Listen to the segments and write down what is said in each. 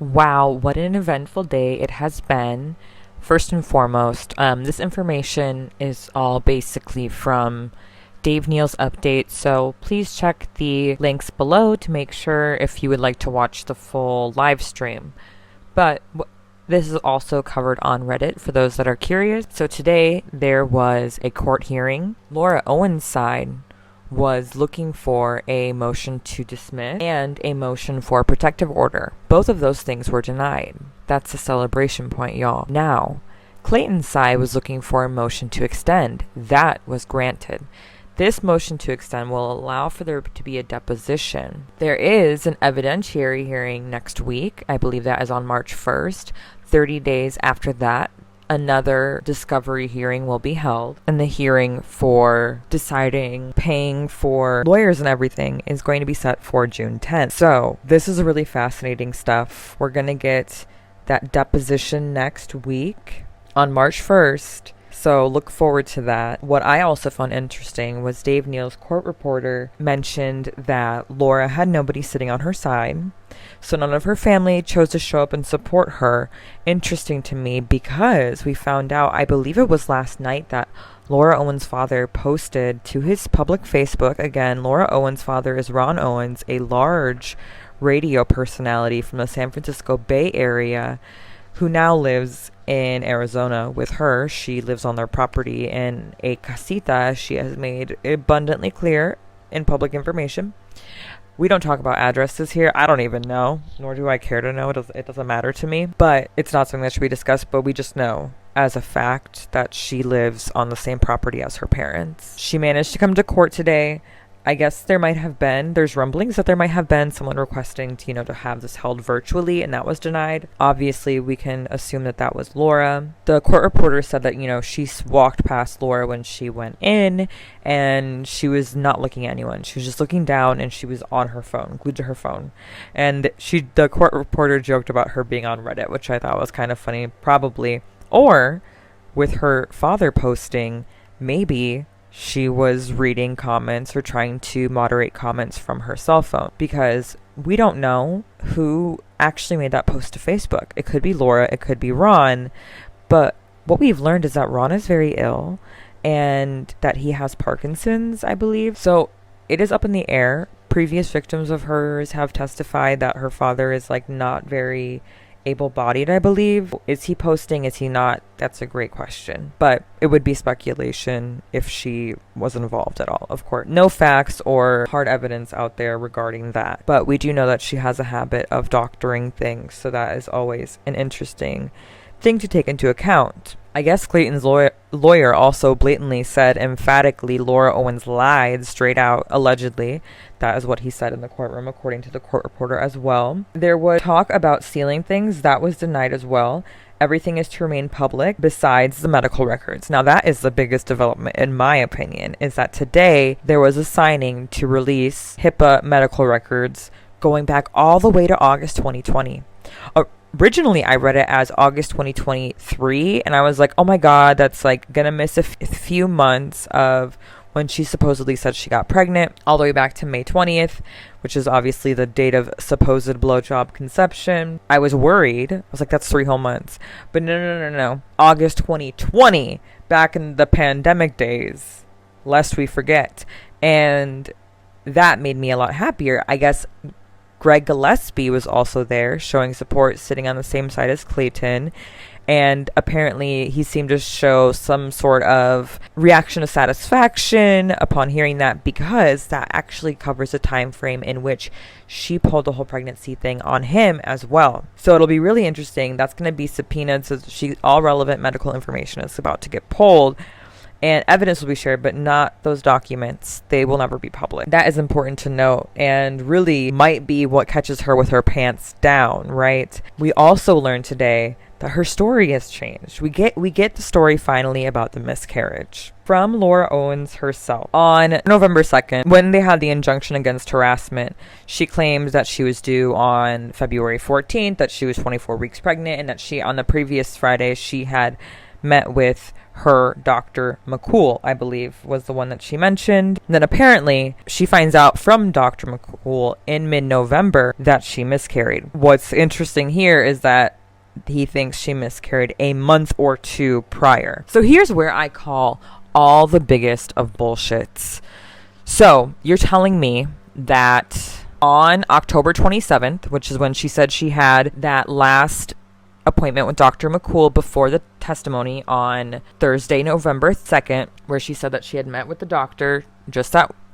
Wow, what an eventful day it has been. First and foremost, this information is all basically from Dave Neal's update, so please check the links below to make sure if you would like to watch the full live stream. But this is also covered on Reddit for those that are curious. So today there was a court hearing. Laura Owens' side was looking for a motion to dismiss and a motion for a protective order. Both of those things were denied. That's a celebration point, y'all. Now, Clayton's side was looking for a motion to extend. That was granted. This motion to extend will allow for there to be a deposition. There is an evidentiary hearing next week. I believe that is on March 1st. 30 days after that, another discovery hearing will be held, and the hearing for deciding paying for lawyers and everything is going to be set for June 10th. So this is really fascinating stuff. We're going to get that deposition next week on March 1st. So look forward to that. What I also found interesting was Dave Neal's court reporter mentioned that Laura had nobody sitting on her side. So none of her family chose to show up and support her. Interesting to me because we found out, I believe it was last night, that Laura Owens' father posted to his public Facebook. Again, Laura Owens' father is Ron Owens, a large radio personality from the San Francisco Bay Area, who now lives in Arizona with her. She lives on their property in a casita she has made abundantly clear in public information. We don't talk about addresses here. I don't even know, nor do I care to know. It doesn't matter to me. But it's not something that should be discussed, but we just know as a fact that she lives on the same property as her parents. She managed to come to court today. I guess there's rumblings that there might have been someone requesting to have this held virtually, and that was denied. Obviously, we can assume that that was Laura. The court reporter said that, she walked past Laura when she went in, and she was not looking at anyone. She was just looking down, and she was on her phone, glued to her phone. And the court reporter joked about her being on Reddit, which I thought was kind of funny, probably. Or, with her father posting, maybe she was reading comments or trying to moderate comments from her cell phone, because we don't know who actually made that post to Facebook. It could be Laura, it could be Ron, but what we've learned is that Ron is very ill and that he has Parkinson's, I believe. So it is up in the air. Previous victims of hers have testified that her father is not very able-bodied, I believe. Is he posting? Is he not? That's a great question. But it would be speculation if she was involved at all. Of course, no facts or hard evidence out there regarding that. But we do know that she has a habit of doctoring things, so that is always an interesting thing to take into account. I guess Clayton's lawyer also blatantly said emphatically Laura Owens lied straight out, allegedly. That is what he said in the courtroom, according to the court reporter as well. There was talk about sealing things. That was denied as well. Everything is to remain public besides the medical records. Now, that is the biggest development, in my opinion, is that today there was a signing to release HIPAA medical records going back all the way to August 2020. Originally, I read it as August 2023, and I was like, oh my god, that's gonna miss a few months of when she supposedly said she got pregnant, all the way back to May 20th, which is obviously the date of supposed blowjob conception. I was worried. I was like, that's 3 whole months. But no. August 2020, back in the pandemic days, lest we forget. And that made me a lot happier. I guess Greg Gillespie was also there, showing support, sitting on the same side as Clayton. And apparently he seemed to show some sort of reaction of satisfaction upon hearing that, because that actually covers a time frame in which she pulled the whole pregnancy thing on him as well. So it'll be really interesting. That's going to be subpoenaed, so all relevant medical information is about to get pulled. And evidence will be shared, but not those documents. They will never be public. That is important to note, and really might be what catches her with her pants down, right? We also learned today that her story has changed. We get the story finally about the miscarriage from Laura Owens herself. On November 2nd, when they had the injunction against harassment, she claimed that she was due on February 14th, that she was 24 weeks pregnant, and that on the previous Friday, she had met with her Dr. McCool, I believe was the one that she mentioned. And then apparently she finds out from Dr. McCool in mid-November that she miscarried. What's interesting here is that he thinks she miscarried a month or two prior. So here's where I call all the biggest of bullshits. So you're telling me that on October 27th, which is when she said she had that last appointment with Dr. McCool before the testimony on Thursday, November 2nd, where she said that she had met with the doctor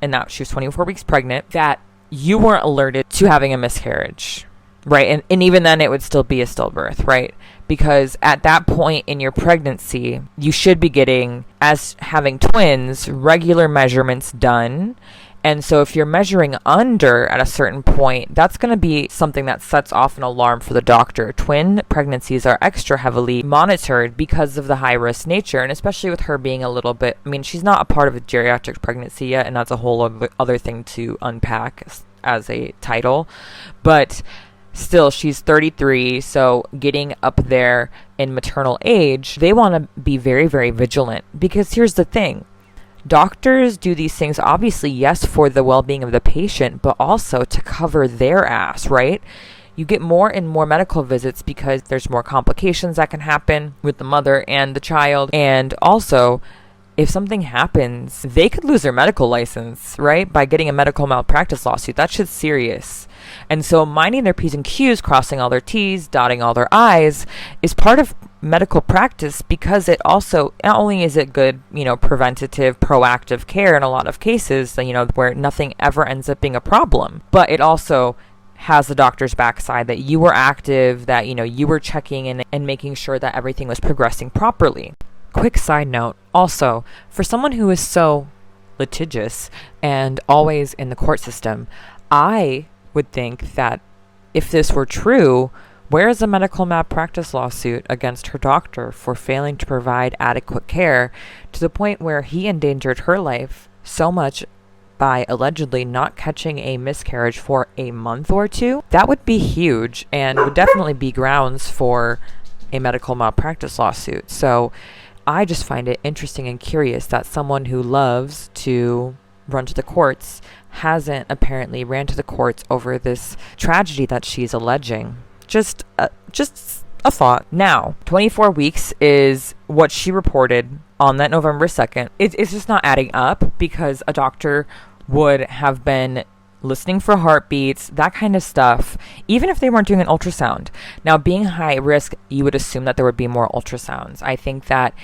and that she was 24 weeks pregnant, that you weren't alerted to having a miscarriage, right? And even then it would still be a stillbirth, right? Because at that point in your pregnancy, you should be getting, as having twins, regular measurements done. And so if you're measuring under at a certain point, that's going to be something that sets off an alarm for the doctor. Twin pregnancies are extra heavily monitored because of the high-risk nature, and especially with her being a little bit, I mean, she's not a part of a geriatric pregnancy yet, and that's a whole other thing to unpack as a title. But still, she's 33, so getting up there in maternal age, they want to be very, very vigilant. Because here's the thing. Doctors do these things, obviously, yes, for the well-being of the patient, but also to cover their ass, right? You get more and more medical visits because there's more complications that can happen with the mother and the child. And also, if something happens, they could lose their medical license, right? By getting a medical malpractice lawsuit. That shit's serious. And so minding their P's and Q's, crossing all their T's, dotting all their I's is part of medical practice, because it also, not only is it good, preventative, proactive care in a lot of cases, where nothing ever ends up being a problem, but it also has the doctor's backside that you were active, that, you were checking in and making sure that everything was progressing properly. Quick side note, also, for someone who is so litigious and always in the court system, I would think that if this were true, where is a medical malpractice lawsuit against her doctor for failing to provide adequate care to the point where he endangered her life so much by allegedly not catching a miscarriage for a month or two? That would be huge and would definitely be grounds for a medical malpractice lawsuit. So I just find it interesting and curious that someone who loves to run to the courts hasn't apparently ran to the courts over this tragedy that she's alleging. Just a thought. Now, 24 weeks is what she reported on that November 2nd. It's just not adding up, because a doctor would have been listening for heartbeats, that kind of stuff, even if they weren't doing an ultrasound. Now, being high risk, you would assume that there would be more ultrasounds. I think that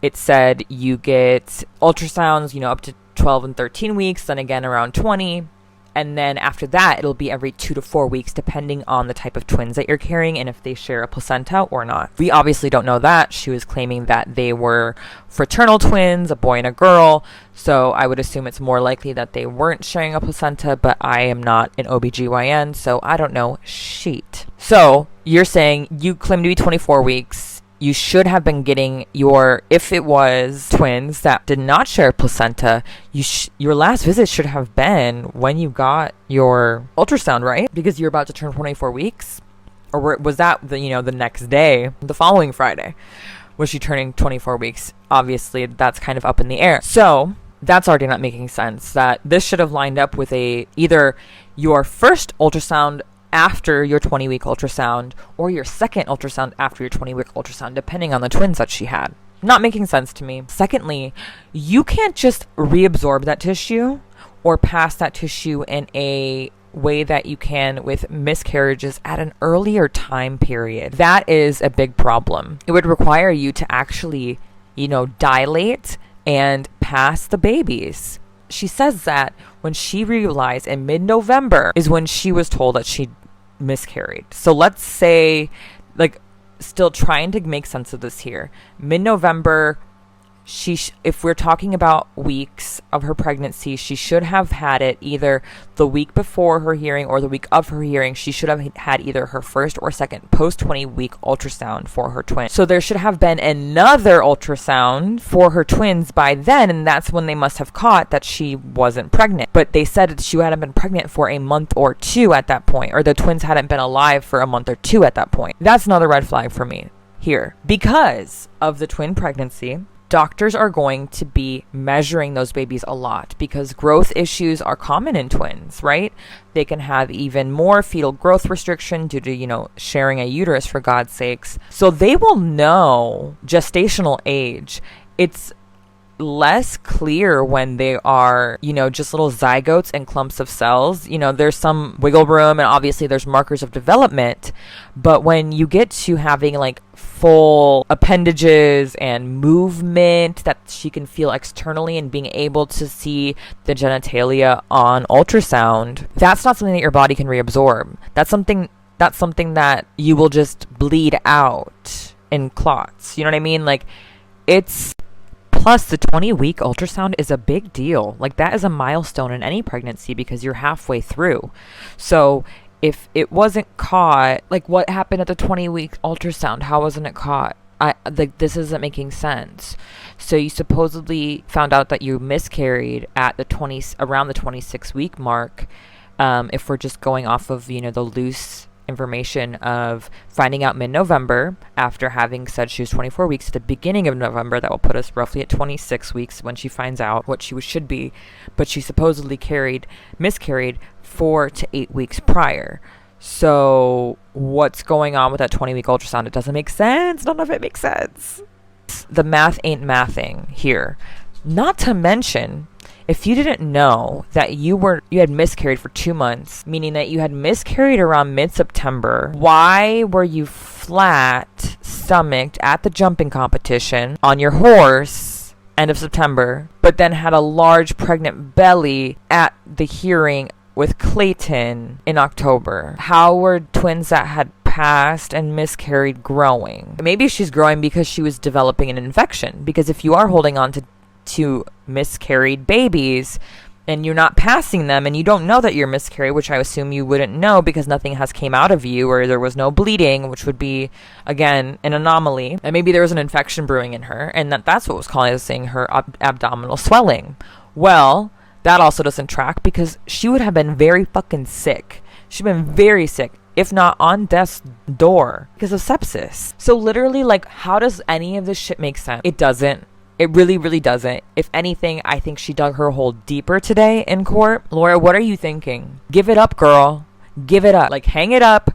it said you get ultrasounds, up to 12 and 13 weeks, then again around 20. And then after that, it'll be every 2 to 4 weeks, depending on the type of twins that you're carrying and if they share a placenta or not. We obviously don't know that. She was claiming that they were fraternal twins, a boy and a girl. So I would assume it's more likely that they weren't sharing a placenta, but I am not an OBGYN, so I don't know shit. So you're saying you claim to be 24 weeks. You should have been getting if it was twins that did not share a placenta, your last visit should have been when you got your ultrasound, right? Because you're about to turn 24 weeks? Or was that the next day, the following Friday? Was she turning 24 weeks? Obviously, that's kind of up in the air. So that's already not making sense. That this should have lined up with either your first ultrasound after your 20-week ultrasound or your second ultrasound after your 20-week ultrasound, depending on the twins that she had. Not making sense to me. Secondly, you can't just reabsorb that tissue or pass that tissue in a way that you can with miscarriages at an earlier time period. That is a big problem. It would require you to actually, dilate and pass the babies. She says that when she realized in mid-November is when she was told that she miscarried. So let's say, still trying to make sense of this here. Mid-November, if we're talking about weeks of her pregnancy, she should have had it either the week before her hearing or the week of her hearing. She should have had either her first or second post-20-week ultrasound for her twins. So there should have been another ultrasound for her twins by then, and that's when they must have caught that she wasn't pregnant. But they said that she hadn't been pregnant for a month or two at that point, or the twins hadn't been alive for a month or two at that point. That's another red flag for me. here. Because of the twin pregnancy, doctors are going to be measuring those babies a lot because growth issues are common in twins, right? They can have even more fetal growth restriction due to, sharing a uterus, for God's sakes. So they will know gestational age. It's less clear when they are, just little zygotes and clumps of cells. There's some wiggle room and obviously there's markers of development. But when you get to having like full appendages and movement that she can feel externally and being able to see the genitalia on ultrasound, that's not something that your body can reabsorb. That's something that you will just bleed out in clots. You know what I mean? Like, it's... Plus, the 20-week ultrasound is a big deal. Like, that is a milestone in any pregnancy because you're halfway through. So if it wasn't caught, like, what happened at the 20-week ultrasound? How wasn't it caught? This isn't making sense. So you supposedly found out that you miscarried at around the 26-week mark. If we're just going off of, the loose information of finding out mid-November after having said she was 24 weeks at the beginning of November, that will put us roughly at 26 weeks when she finds out what she should be, but she supposedly miscarried 4 to 8 weeks prior. So what's going on with that 20-week ultrasound? It doesn't make sense. None of it makes sense. The math ain't mathing here. Not to mention, if you didn't know that you had miscarried for 2 months, meaning that you had miscarried around mid-September, why were you flat stomached at the jumping competition on your horse end of September, but then had a large pregnant belly at the hearing with Clayton in October? How were twins that had passed and miscarried growing? Maybe she's growing because she was developing an infection, because if you are holding on to miscarried babies and you're not passing them and you don't know that you're miscarried, which I assume you wouldn't know because nothing has came out of you or there was no bleeding, which would be, again, an anomaly. And maybe there was an infection brewing in her and that's what was causing her abdominal swelling. Well, that also doesn't track because she would have been very fucking sick. She'd been very sick, if not on death's door, because of sepsis. So literally, like, how does any of this shit make sense? It doesn't. It really, really doesn't. If anything, I think she dug her hole deeper today in court. Laura, what are you thinking? Give it up, girl. Give it up. Like, hang it up.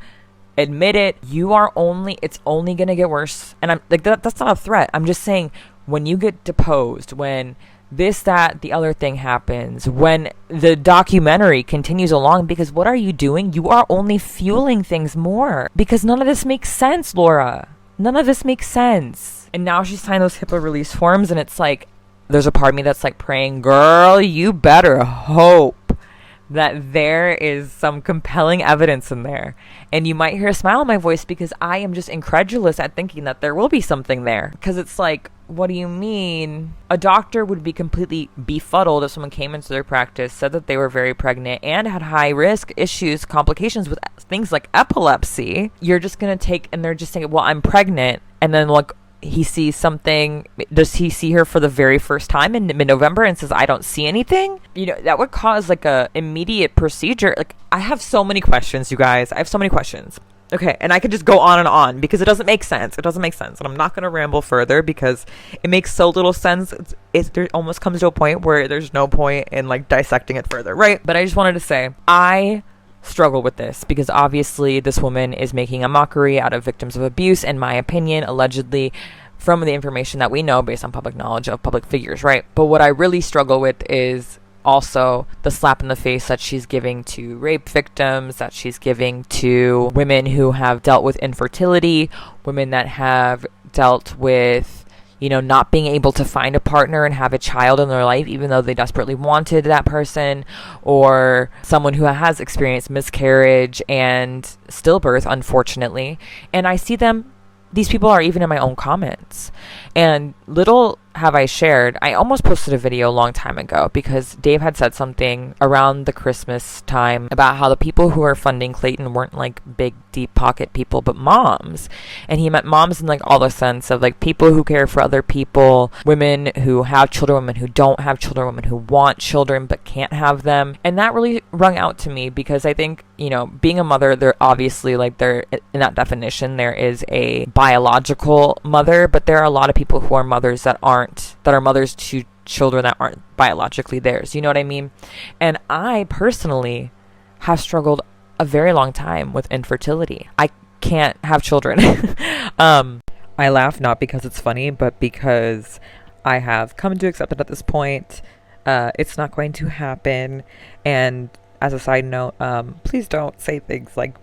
Admit it. It's only going to get worse. And I'm like, that's not a threat. I'm just saying, when you get deposed, when this, that, the other thing happens, when the documentary continues along, because what are you doing? You are only fueling things more. Because none of this makes sense, Laura. None of this makes sense. And now she's signed those HIPAA release forms, and it's like, there's a part of me that's like praying, girl, you better hope that there is some compelling evidence in there. And you might hear a smile in my voice because I am just incredulous at thinking that there will be something there. Because it's like, what do you mean? A doctor would be completely befuddled if someone came into their practice, said that they were very pregnant and had high risk issues, complications with things like epilepsy. You're just going to take, and they're just saying, well, I'm pregnant. And then like, he sees something. Does he see her for the very first time in mid-November and says, I don't see anything? That would cause like a immediate procedure. Like, I have so many questions, you guys. I have so many questions. Okay, and I could just go on and on because it doesn't make sense. It doesn't make sense. And I'm not going to ramble further because it makes so little sense. It almost comes to a point where there's no point in like dissecting it further, right? But I just wanted to say, I struggle with this because obviously this woman is making a mockery out of victims of abuse, in my opinion, allegedly, from the information that we know based on public knowledge of public figures, right? But what I really struggle with is also the slap in the face that she's giving to rape victims, that she's giving to women who have dealt with infertility, women that have dealt with not being able to find a partner and have a child in their life, even though they desperately wanted that person, or someone who has experienced miscarriage and stillbirth, unfortunately. And I see these people are even in my own comments. And little have I shared? I almost posted a video a long time ago because Dave had said something around the Christmas time about how the people who are funding Clayton weren't like big, deep pocket people, but moms. And he meant moms in like all the sense of like people who care for other people, women who have children, women who don't have children, women who want children but can't have them. And that really rung out to me because I think, you know, being a mother, there obviously like there in that definition there is a biological mother, but there are a lot of people who are mothers that are mothers to children that aren't biologically theirs. You know what I mean? And I personally have struggled a very long time with infertility. I can't have children. I laugh not because it's funny, but because I have come to accept it at this point. It's not going to happen. And as a side note, please don't say things like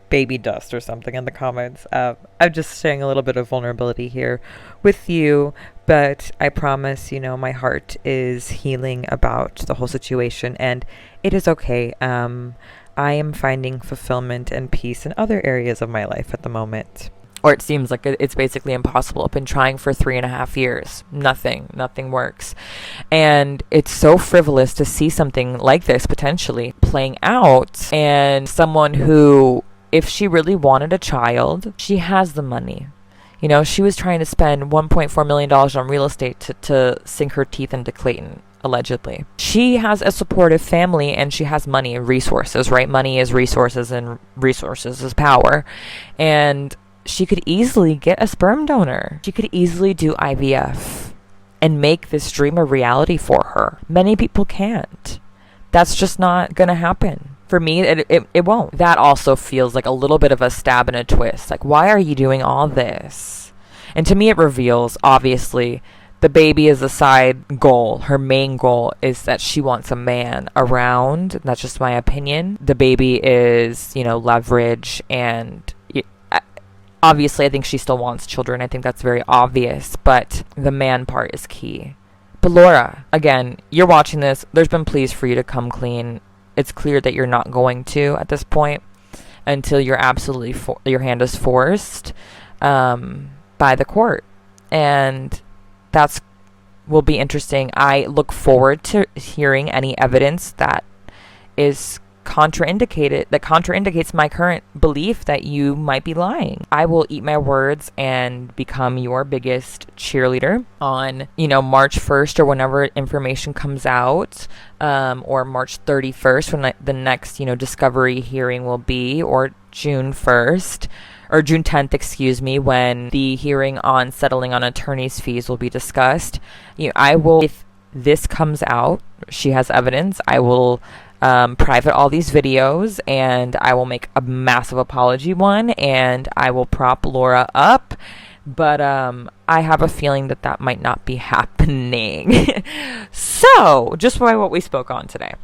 baby dust or something in the comments. I'm just sharing a little bit of vulnerability here with you, but I promise, you know, my heart is healing about the whole situation, and it is okay. I am finding fulfillment and peace in other areas of my life at the moment. Or it seems like it's basically impossible. I've been trying for 3.5 years. Nothing works. And it's so frivolous to see something like this potentially playing out, and someone who, if she really wanted a child, she has the money. You know, she was trying to spend $1.4 million on real estate to sink her teeth into Clayton, allegedly. She has a supportive family and she has money and resources, right? Money is resources and resources is power. And she could easily get a sperm donor. She could easily do IVF and make this dream a reality for her. Many people can't. That's just not going to happen. For me, it won't. That also feels like a little bit of a stab and a twist. Like, why are you doing all this? And to me, it reveals, obviously, the baby is a side goal. Her main goal is that she wants a man around. That's just my opinion. The baby is, you know, leverage. And obviously, I think she still wants children. I think that's very obvious. But the man part is key. But Laura, again, you're watching this. There's been pleas for you to come clean. It's clear that you're not going to at this point until you're absolutely your hand is forced by the court, and that's will be interesting. I look forward to hearing any evidence that is contraindicates my current belief that you might be lying. I will eat my words and become your biggest cheerleader on, you know, March 1st or whenever information comes out, or March 31st when the next, you know, discovery hearing will be, or June 1st. Or June 10th, excuse me, when the hearing on settling on attorney's fees will be discussed. You know, I will, if this comes out, she has evidence, I will private all these videos, and I will make a massive apology one, and I will prop Laura up. But I have a feeling that might not be happening. So, just by what we spoke on today,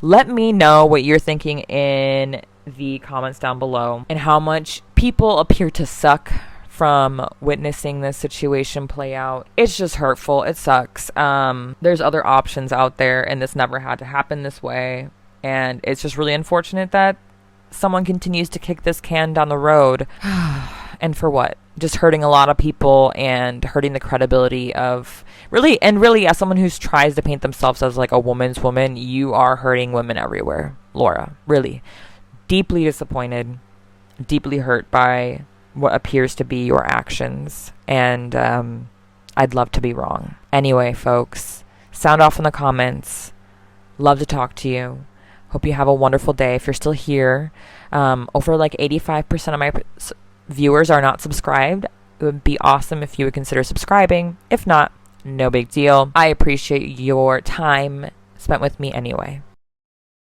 let me know what you're thinking in the comments down below, and how much people appear to suck from witnessing this situation play out. It's just hurtful. It sucks. There's other options out there, and this never had to happen this way. And it's just really unfortunate that someone continues to kick this can down the road. And for what? Just hurting a lot of people and hurting the credibility of really, as someone who tries to paint themselves as like a woman's woman, you are hurting women everywhere, Laura. Really. Deeply disappointed, deeply hurt by what appears to be your actions, and I'd love to be wrong. Anyway, folks, sound off in the comments. Love to talk to you. Hope you have a wonderful day. If you're still here, over like 85% of my viewers are not subscribed. It would be awesome if you would consider subscribing. If not, no big deal. I appreciate your time spent with me anyway.